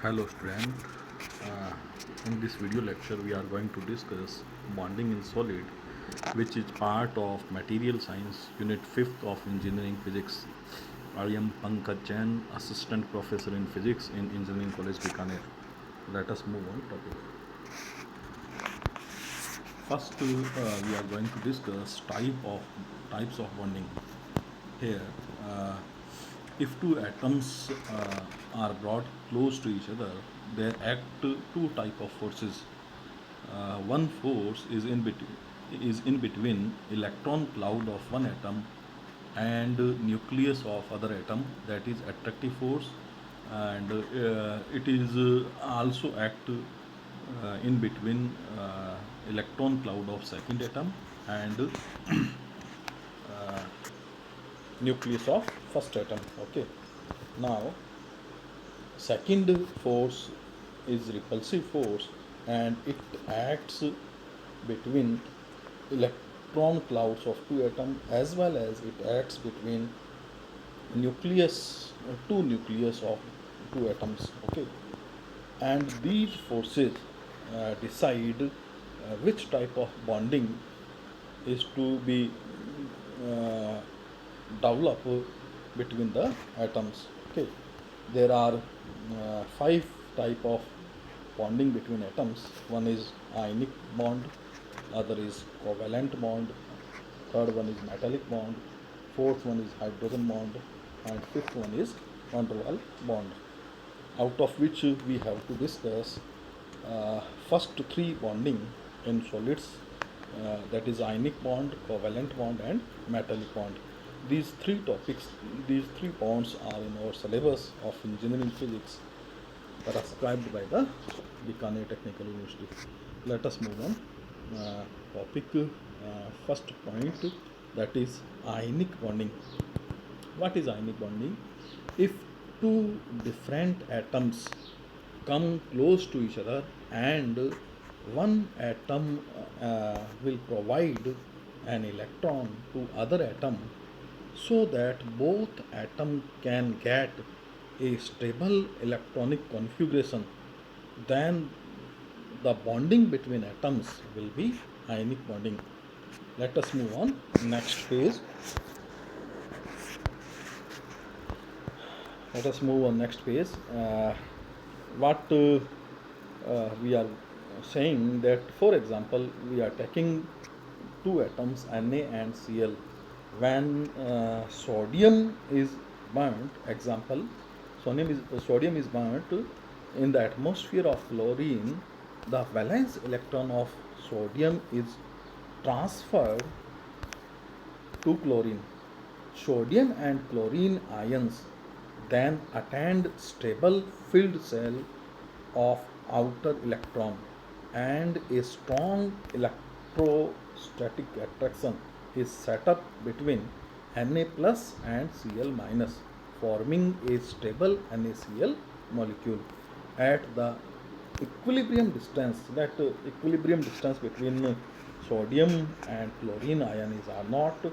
Hello student. Uh, in this video lecture we are going to discuss bonding in solid, which is part of material science unit 5th of engineering physics. I am Pankaj Jain, assistant professor in physics in Engineering College Bikaner. Let us move on topic. First we are going to discuss types of bonding. Here, uh, if two atoms are brought close to each other, they act two type of forces. One force is in between electron cloud of one atom and nucleus of other atom, that is attractive force, and it is also act in between electron cloud of second atom and nucleus of first atom. Okay, now second force is repulsive force, and it acts between electron clouds of two atoms, as well as it acts between two nucleus of two atoms. Okay, and these forces decide which type of bonding is to be uh, developed between the atoms. Okay, there are five type of bonding between atoms. One is ionic bond, other is covalent bond, third one is metallic bond, fourth one is hydrogen bond, and fifth one is van der Waals bond. Out of which we have to discuss uh, first three bonding in solids, that is ionic bond, covalent bond, and metallic bond. These three topics, these three bonds are in our syllabus of engineering physics, prescribed by the Bikaner Technical University. Let us move on. Topic first point, that is ionic bonding. What is ionic bonding? If two different atoms come close to each other and one atom will provide an electron to other atom, so that both atoms can get a stable electronic configuration, then the bonding between atoms will be ionic bonding. Let us move on next page. Let us move on next page. What we are saying that, for example, we are taking two atoms Na and Cl. When sodium is burnt, example, sodium is burnt in the atmosphere of chlorine, the valence electron of sodium is transferred to chlorine. Sodium and chlorine ions then attend stable filled cell of outer electron, and a strong electrostatic attraction is set up between Na plus and Cl minus, forming a stable NaCl molecule. At the equilibrium distance, that equilibrium distance between sodium and chlorine ion is R naught.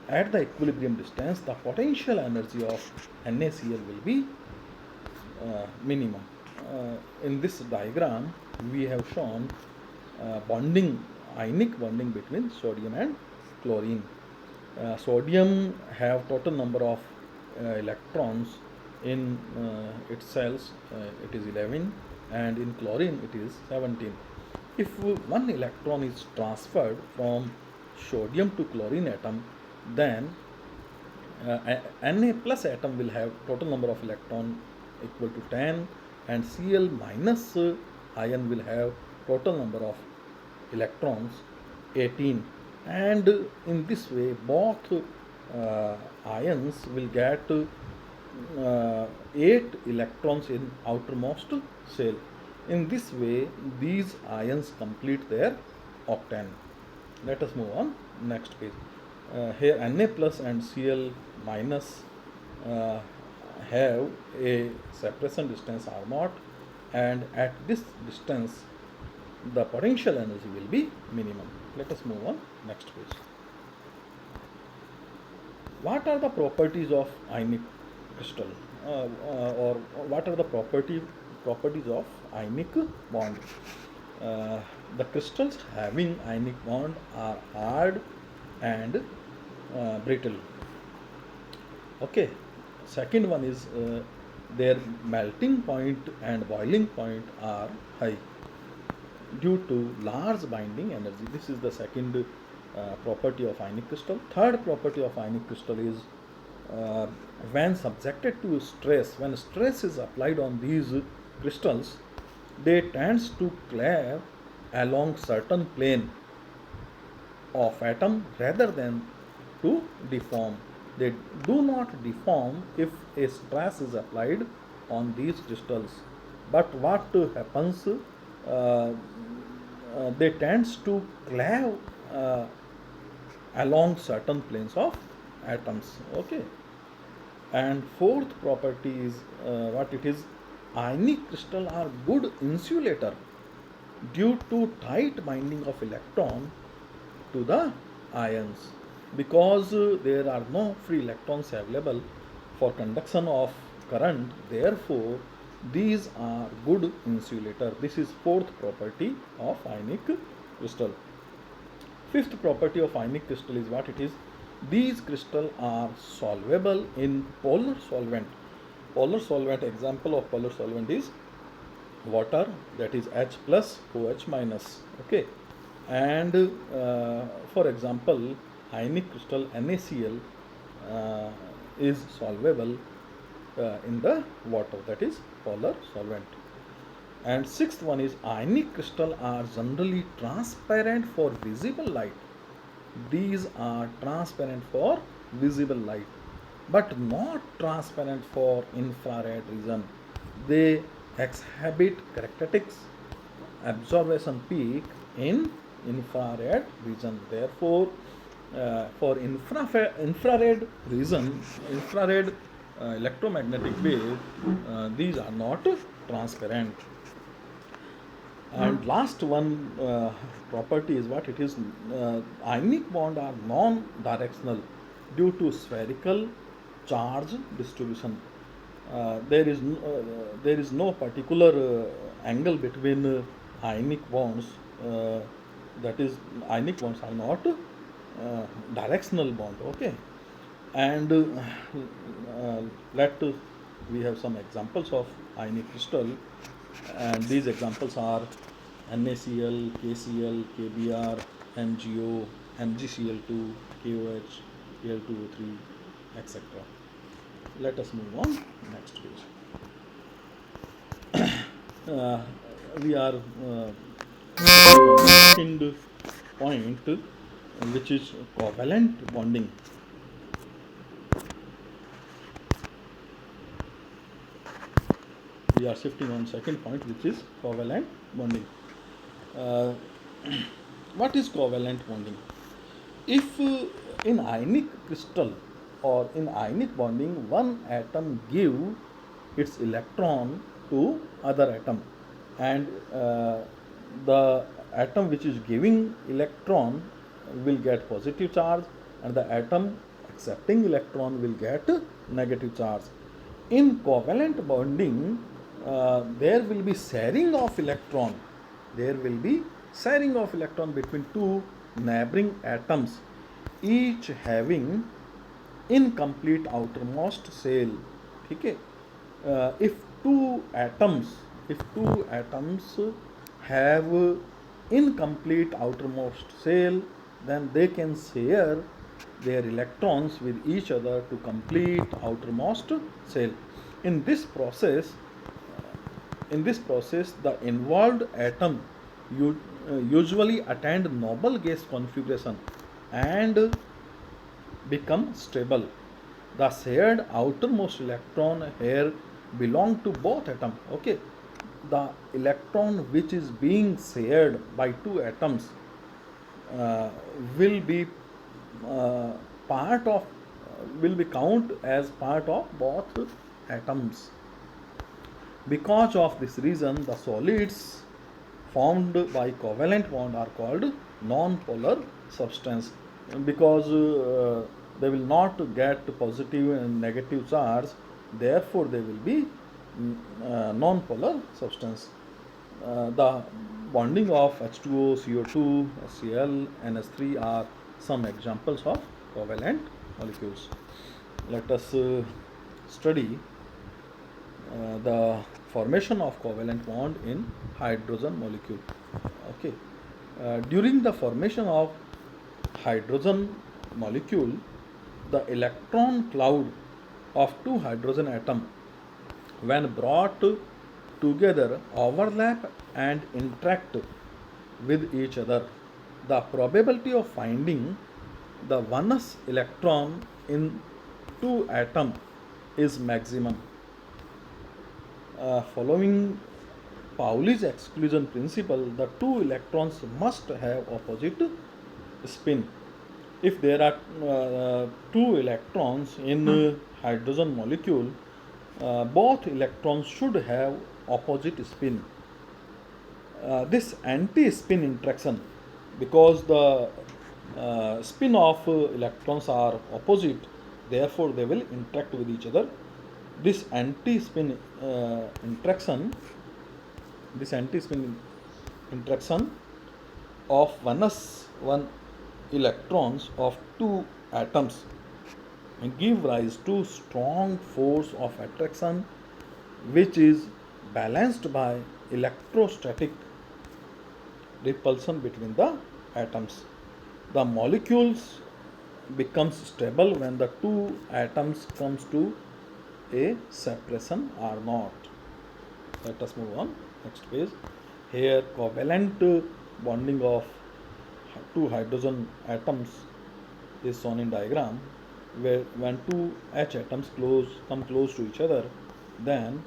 At the equilibrium distance, the potential energy of NaCl will be minimum. In this diagram, we have shown ionic bonding between sodium and chlorine. Sodium have total number of electrons in its cells, it is 11, and in chlorine it is 17. If one electron is transferred from sodium to chlorine atom, then Na plus atom will have total number of electron equal to 10, and Cl minus ion will have total number of electrons 18, and in this way both ions will get 8 electrons in outermost shell. In this way these ions complete their octane. Let us move on next page. Here Na plus and Cl minus have a separation distance R naught, and at this distance the potential energy will be minimum. Let us move on next page. What are the properties of ionic crystal, or what are the properties properties of ionic bond. Uh, the crystals having ionic bond are hard and brittle. Okay. Second one is their melting point and boiling point are high due to large binding energy. This is the second property of ionic crystal. Third property of ionic crystal is uh, when subjected to stress, when stress is applied on these crystals, they tends to cleave along certain plane of atom rather than to deform. They do not deform if a stress is applied on these crystals. But what happens? They tends to cleave uh, along certain planes of atoms. Okay. And fourth property is what it is. Ionic crystal are good insulator due to tight binding of electron to the ions, because there are no free electrons available for conduction of current. Therefore these are good insulator. This is fourth property of ionic crystal. Fifth property of ionic crystal is what it is. These crystals are solvable in polar solvent. Polar solvent, example of polar solvent is water, that is H plus OH minus. Okay. And for example, ionic crystal NaCl is solvable in the water, that is polar solvent. And sixth one is ionic crystal are generally transparent for visible light. These are transparent for visible light, but not transparent for infrared region. They exhibit characteristics absorption peak in infrared region. Therefore, for infrared region, infrared electromagnetic wave, these are not transparent. And last one property is what it is. Ionic bond are non-directional due to spherical charge distribution. There is no particular angle between ionic bonds. That is, ionic bonds are not directional bond. Okay. And let we have some examples of ionic crystal, and these examples are NaCl, KCl, KBr, MgO, MgCl2, KOH, Al2O3, etc. Let us move on next page. We are second point, which is covalent bonding. We are shifting on second point, which is covalent bonding. Uh, what is covalent bonding? If in ionic crystal or in ionic bonding, one atom give its electron to other atom, and the atom which is giving electron will get positive charge, and the atom accepting electron will get negative charge. In covalent bonding, there will be sharing of electron. There will be sharing of electron between two neighboring atoms, each having incomplete outermost shell. Okay. If two atoms have incomplete outermost shell, then they can share their electrons with each other to complete outermost shell. In this process, the involved atom usually attend noble gas configuration and become stable. The shared outermost electron here belong to both atoms. Okay. The electron which is being shared by two atoms uh, will be part of will be count as part of both atoms. Because of this reason, the solids formed by covalent bond are called non-polar substance, because they will not get positive and negative charge. Therefore they will be non-polar substance. The bonding of H2O, CO2, HCl, NH3 are some examples of covalent molecules. Let us study the formation of covalent bond in hydrogen molecule. Okay. During the formation of hydrogen molecule, the electron cloud of two hydrogen atom, when brought together, overlap and interact with each other. The probability of finding the valence electron in two atom is maximum. Following Pauli's exclusion principle, the two electrons must have opposite spin. If there are two electrons in hydrogen molecule, both electrons should have opposite spin. This anti-spin interaction, because the spin of electrons are opposite, therefore they will interact with each other. This anti-spin interaction of one electrons of two atoms give rise to strong force of attraction, which is balanced by electrostatic repulsion between the atoms. The molecules becomes stable when the two atoms comes to a separation R naught. Let us move on next page. Here covalent bonding of two hydrogen atoms is shown in diagram, where when two H atoms come close to each other, then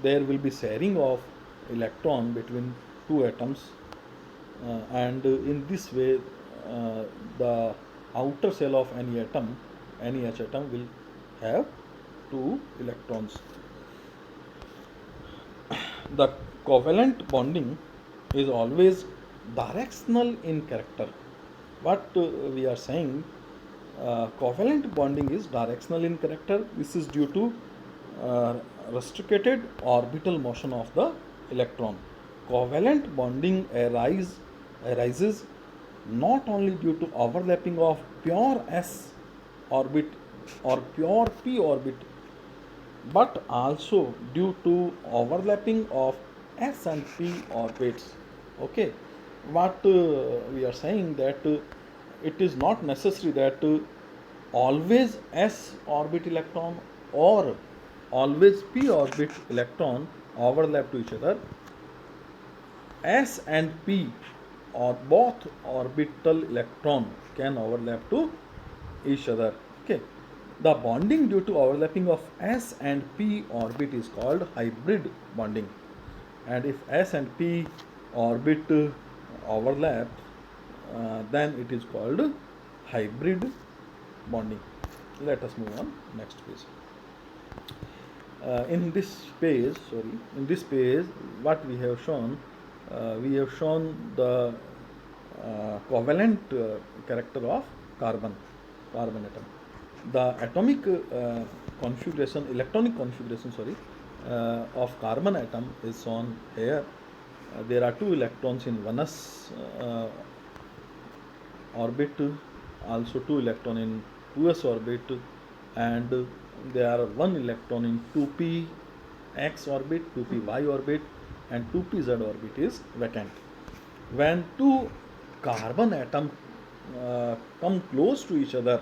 there will be sharing of electron between two atoms, and in this way the outer shell of any H atom will have two electrons. The covalent bonding is always directional in character. What we are saying, covalent bonding is directional in character. This is due to restricted orbital motion of the electron. Covalent bonding arises not only due to overlapping of pure s orbit or pure p orbit, but also due to overlapping of s and p orbits. Okay, what we are saying that it is not necessary that always s orbit electron or always p orbit electron overlap to each other. S and p or both orbital electron can overlap to each other. Okay, the bonding due to overlapping of s and p orbit is called hybrid bonding, and if s and p orbit overlap, then it is called hybrid bonding. Let us move on next page. In this page, what we have shown, the covalent character of carbon atom. The atomic electronic configuration, of carbon atom is shown here. There are two electrons in 1s orbit, also two electron in 2s orbit, and there are one electron in 2p x orbit, 2p y orbit, and 2p z orbit is vacant. When two carbon atom come close to each other,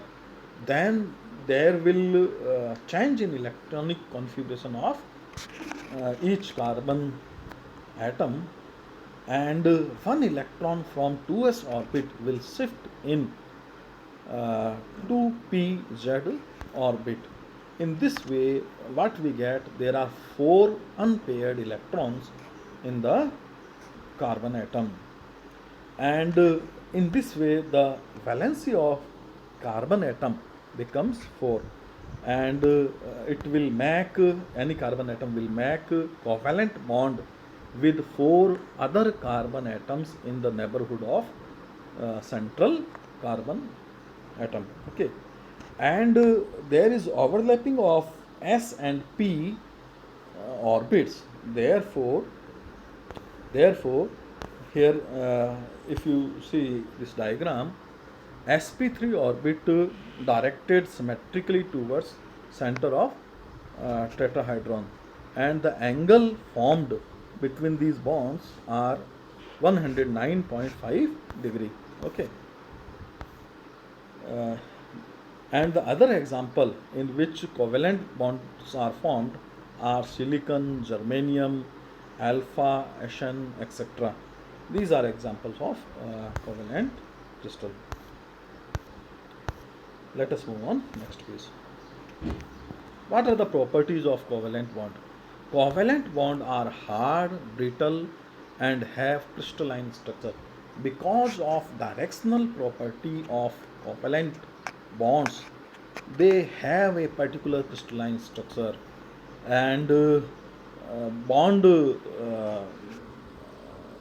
then there will change in electronic configuration of each carbon atom, and one electron from 2s orbit will shift in 2pz orbit. In this way, what we get, there are 4 unpaired electrons in the carbon atom, and in this way the valency of carbon atom becomes 4, and it will make any carbon atom will make covalent bond with 4 other carbon atoms in the neighborhood of central carbon atom. Okay, and there is overlapping of S and P orbits. Therefore, here if you see this diagram, sp3 orbit directed symmetrically towards center of tetrahedron, and the angle formed between these bonds are 109.5 degree. Okay. Uh, and the other example in which covalent bonds are formed are silicon, germanium, alpha, Sn, etc. These are examples of covalent crystal. Let us move on next page. What are the properties of covalent bond? Covalent bond are hard, brittle, and have crystalline structure. Because of directional property of covalent bonds, they have a particular crystalline structure, and bond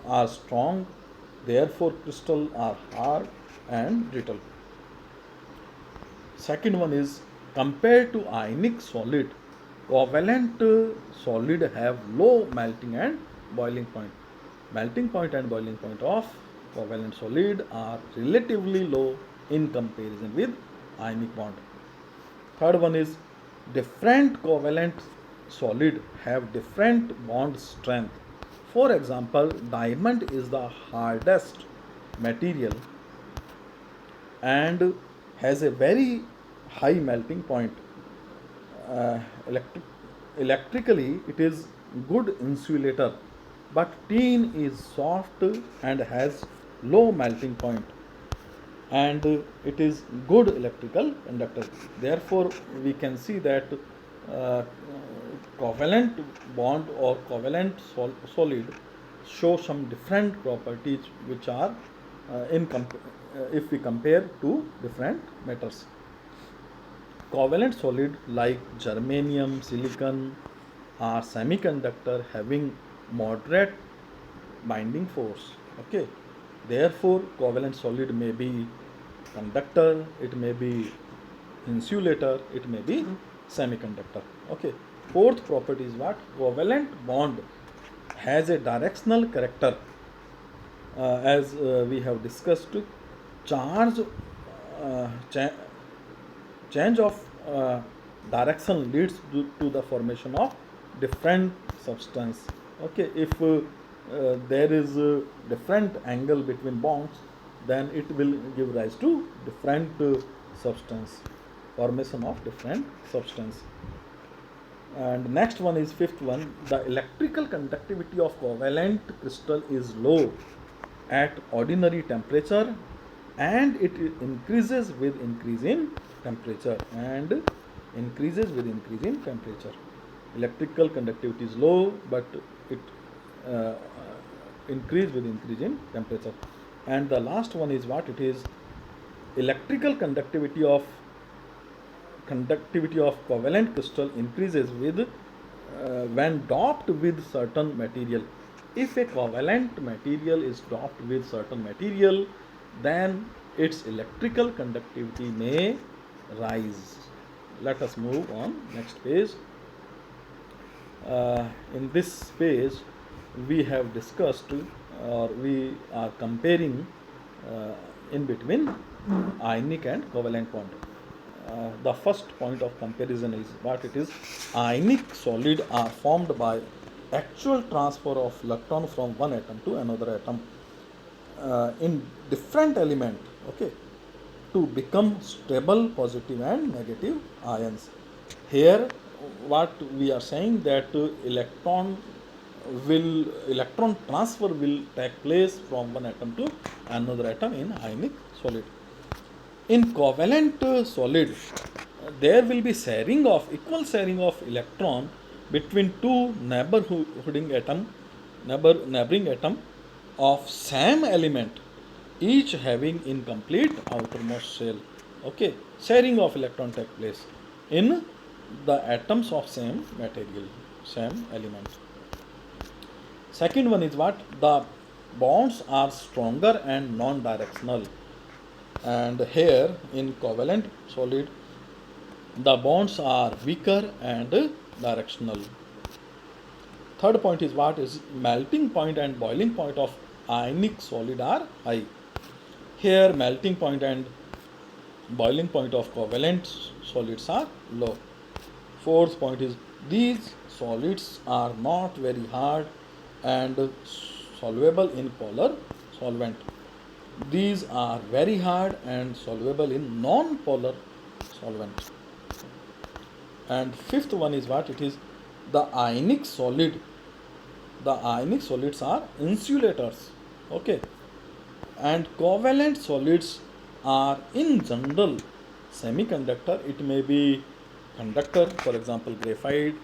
are strong, therefore crystal are hard and brittle. Second one is, compared to ionic solid, covalent solid have low melting and boiling point. Melting point and boiling point of covalent solid are relatively low in comparison with ionic bond. Third one is, different covalent solid have different bond strength. For example, diamond is the hardest material and has a very high melting point. Uh, electric, Electrically, it is good insulator, but tin is soft and has low melting point, and it is good electrical conductor. Therefore, we can see that uh, covalent bond or covalent solid show some different properties which are if we compare to different metals. Covalent solid like germanium, silicon are semiconductor having moderate binding force. Okay, therefore covalent solid may be conductor, it may be insulator, it may be semiconductor. Okay, fourth property is what? Covalent bond has a directional character. As we have discussed, charge change of direction leads to the formation of different substance. Okay, if there is a different angle between bonds, then it will give rise to different substance, formation of different substance. And next one is fifth one, the electrical conductivity of covalent crystal is low at ordinary temperature, and it increases with increase in temperature, electrical conductivity is low, but it uh, increase with increase in temperature. And the last one is what? It is electrical conductivity of covalent crystal increases with when doped with certain material. If a covalent material is doped with certain material, then its electrical conductivity may rise. Let us move on next page. In this page, we have discussed, or we are comparing in between ionic and covalent bond. The first point of comparison is what it is. Ionic solid are formed by actual transfer of electron from one atom to another atom in different element, okay, to become stable positive and negative ions. Here what we are saying, that electron transfer will take place from one atom to another atom in ionic solid. In covalent solid, there will be equal sharing of electron between two neighboring atom of same element, each having incomplete outermost shell. Okay, sharing of electron take place in the atoms of same material, same element. Second one is what? The bonds are stronger and non-directional. And here in covalent solid, the bonds are weaker and directional. Third point is what is melting point and boiling point of ionic solid are high. Here melting point and boiling point of covalent solids are low. Fourth point is these solids are not very hard and soluble in polar solvent. These are very hard and soluble in non-polar solvents. And fifth one is what it is the ionic solid. The ionic solids are insulators. Okay. And covalent solids are in general semiconductor. It may be conductor, for example graphite,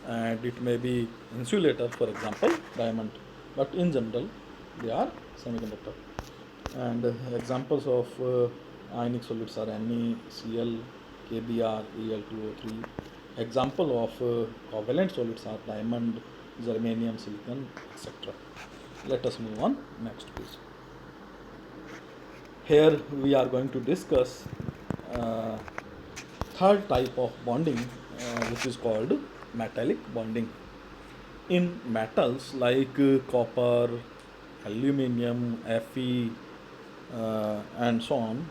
and it may be insulator, for example diamond, but in general they are semiconductor. And examples of ionic solids are NaCl, KBr, Al2O3. Example of covalent solids are diamond, germanium, silicon, etc. Let us move on next please. Here we are going to discuss uh, third type of bonding, which is called metallic bonding. In metals like copper, aluminium, Fe, and so on,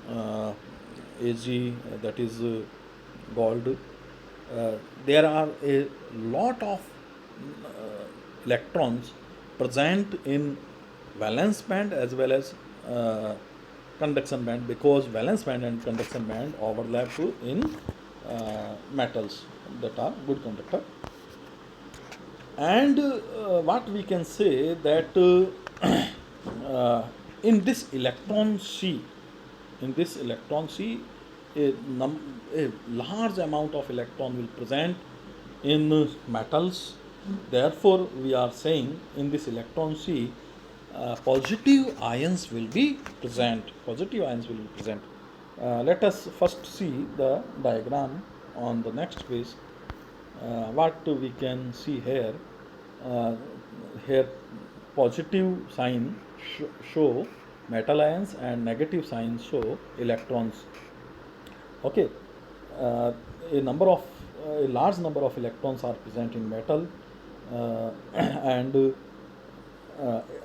Ag, that is gold, there are a lot of electrons present in valence band as well as conduction band, because valence band and conduction band overlap in metals that are good conductor. And what we can say that in this electron sea, a large amount of electron will present in metals. Therefore, we are saying in this electron sea, positive ions will be present. Positive ions will be present. Let us first see the diagram on the next page. What we can see here, uh, here positive sign show metal ions and negative signs show electrons. Okay, uh, a number of a large number of electrons are present in metal, and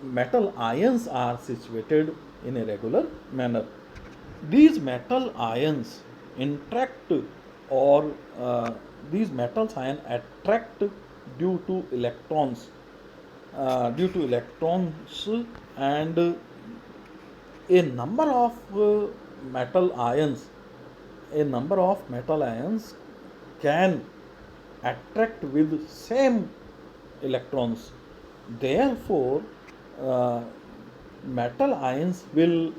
metal ions are situated in a regular manner. These metal ions interact, or these metals ion attract due to electrons, and a number of metal ions a number of metal ions can attract with same electrons. Therefore, uh, metal ions will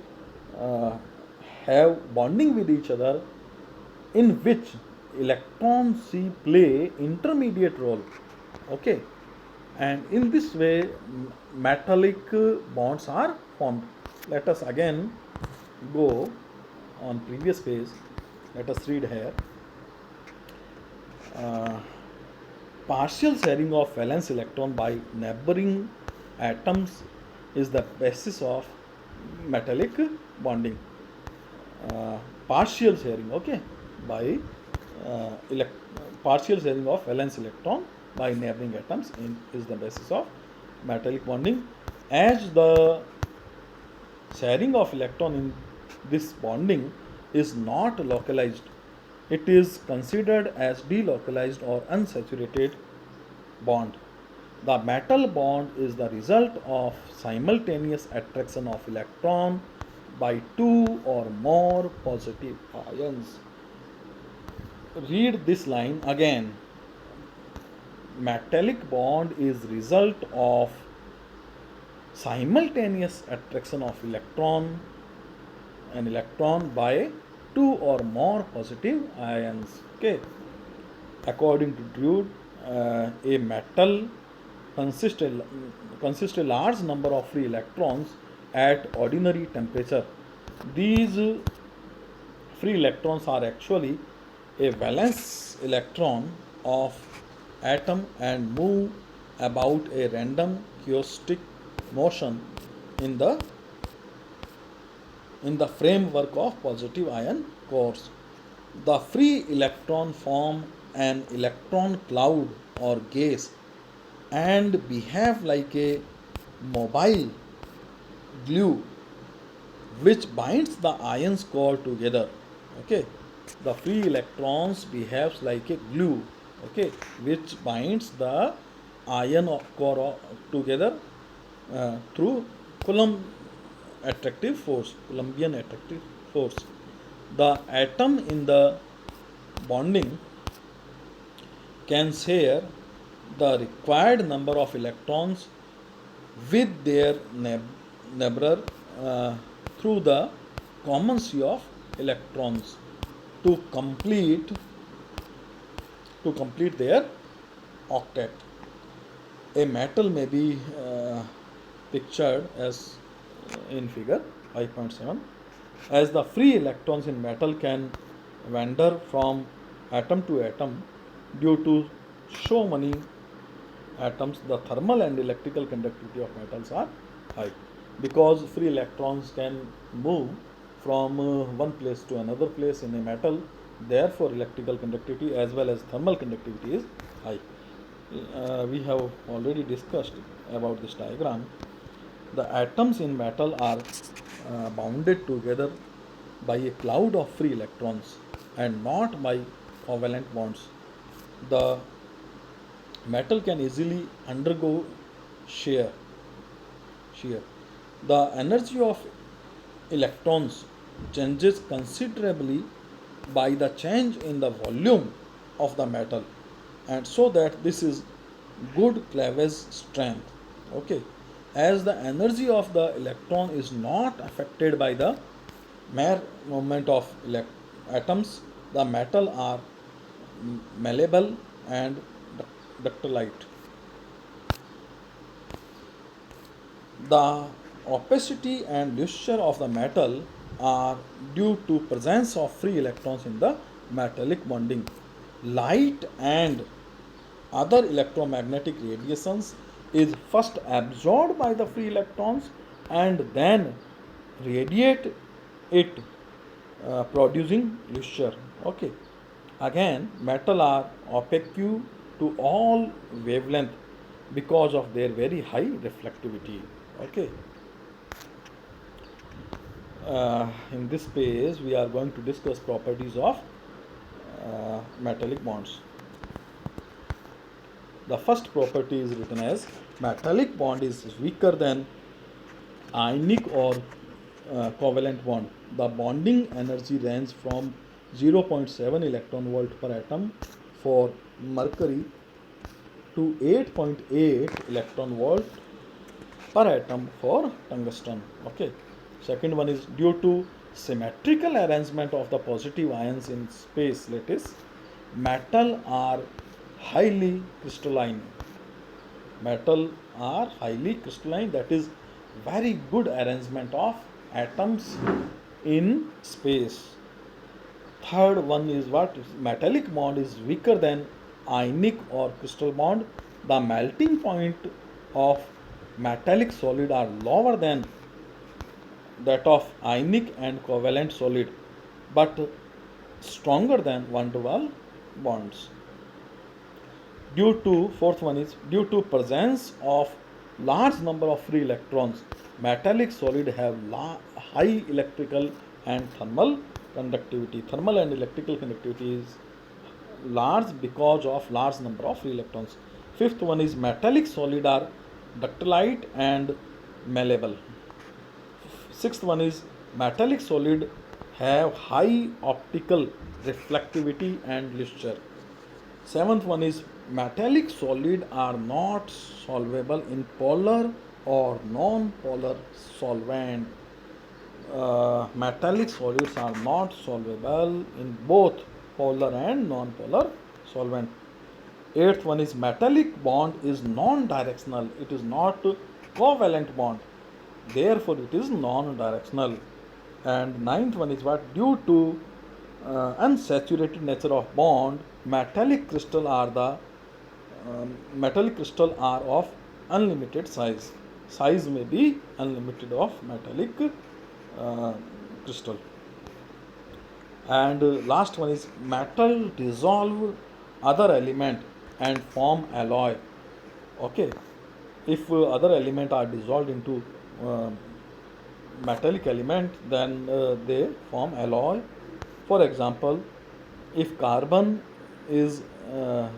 uh, have bonding with each other, in which electrons play intermediate role. Okay, and in this way metallic bonds are formed. Let us again go on previous page. Let us read here. Uh, Partial sharing of valence electron by neighboring atoms is the basis of metallic bonding. Partial sharing, okay, by uh, partial sharing of valence electron by neighboring atoms is the basis of metallic bonding. As the sharing of electron in this bonding is not localized, it is considered as delocalized or unsaturated bond. The metal bond is the result of simultaneous attraction of electron by two or more positive ions. Read this line again. Metallic bond is result of simultaneous attraction of an electron by two or more positive ions. Okay. According to Drude, a metal consists a large number of free electrons at ordinary temperature. These free electrons are actually a valence electron of atom and move about a random chaotic motion in the framework of positive ion cores. The free electron form an electron cloud or gas and behave like a mobile glue which binds the ions core together. Okay, the free electrons behaves like a glue. Okay, which binds the ion core together through Coulomb attractive force, Coulombian attractive force. The atom in the bonding can share the required number of electrons with their neighbor through the common sea of electrons to complete their octet. A metal may be pictured as in figure 5.7 as the free electrons in metal can wander from atom to atom due to so many atoms. The thermal and electrical conductivity of metals are high because free electrons can move from one place to another place in a metal. Therefore electrical conductivity as well as thermal conductivity is high. We have already discussed about this diagram. The atoms in metal are bounded together by a cloud of free electrons and not by covalent bonds. The metal can easily undergo shear. shear. The energy of electrons changes considerably by the change in the volume of the metal, and so that this is good cleavage strength. Okay, as the energy of the electron is not affected by the mere movement of atoms, the metal are malleable and ductilite. The opacity and luster of the metal are due to presence of free electrons in the metallic bonding. Light and other electromagnetic radiations is first absorbed by the free electrons and then radiate it, producing luster. Okay. Again, metal are opaque to all wavelength because of their very high reflectivity. Okay. In this page, we are going to discuss properties of metallic bonds. The first property is written as metallic bond is weaker than ionic or covalent bond. The bonding energy range from 0.7 electron volt per atom for mercury to 8.8 electron volt per atom for tungsten. Okay. Second one is due to symmetrical arrangement of the positive ions in space lattice, metal are highly crystalline. Metal are highly crystalline, that is very good arrangement of atoms in space. Third one is what? Metallic bond is weaker than ionic or crystal bond. The melting point of metallic solid are lower than that of ionic and covalent solid, but stronger than van der Waals bonds. Fourth one is due to presence of large number of free electrons, metallic solid have high electrical and thermal conductivity. Thermal and electrical conductivity is large because of large number of free electrons. Fifth one is metallic solid are ductile and malleable. Sixth one is metallic solid have high optical reflectivity and luster. Seventh one is metallic solid are not solvable in polar or non-polar solvent. Metallic solids are not solvable in both polar and non-polar solvent. Eighth one is metallic bond is non-directional. It is not covalent bond. Therefore, it is non-directional. And ninth one is what? Due to unsaturated nature of bond, metallic crystal are of unlimited size. Size may be unlimited of metallic crystal. And last one is metal dissolve other element and form alloy. Okay, if other element are dissolved into uh, metallic element, then they form alloy. For example, if carbon is uh,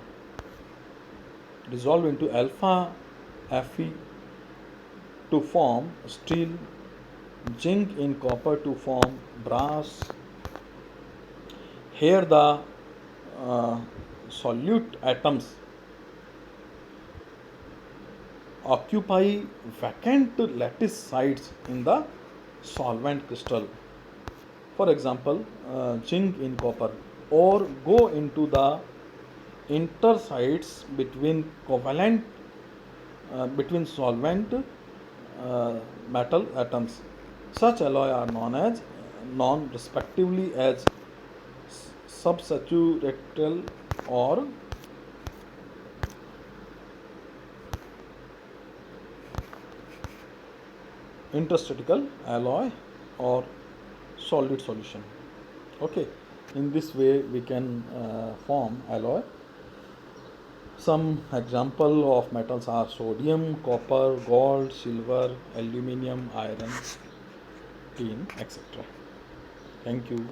dissolved into alpha Fe to form steel, zinc in copper to form brass. Here the uh, solute atoms occupy vacant lattice sites in the solvent crystal. For example, zinc in copper, or go into the intersites between covalent between solvent metal atoms. Such alloy are known as known respectively as subsaturated or interstitial alloy or solid solution. Okay, in this way we can form alloy. Some example of metals are sodium, copper, gold, silver, aluminium, iron, tin, etc. Thank you.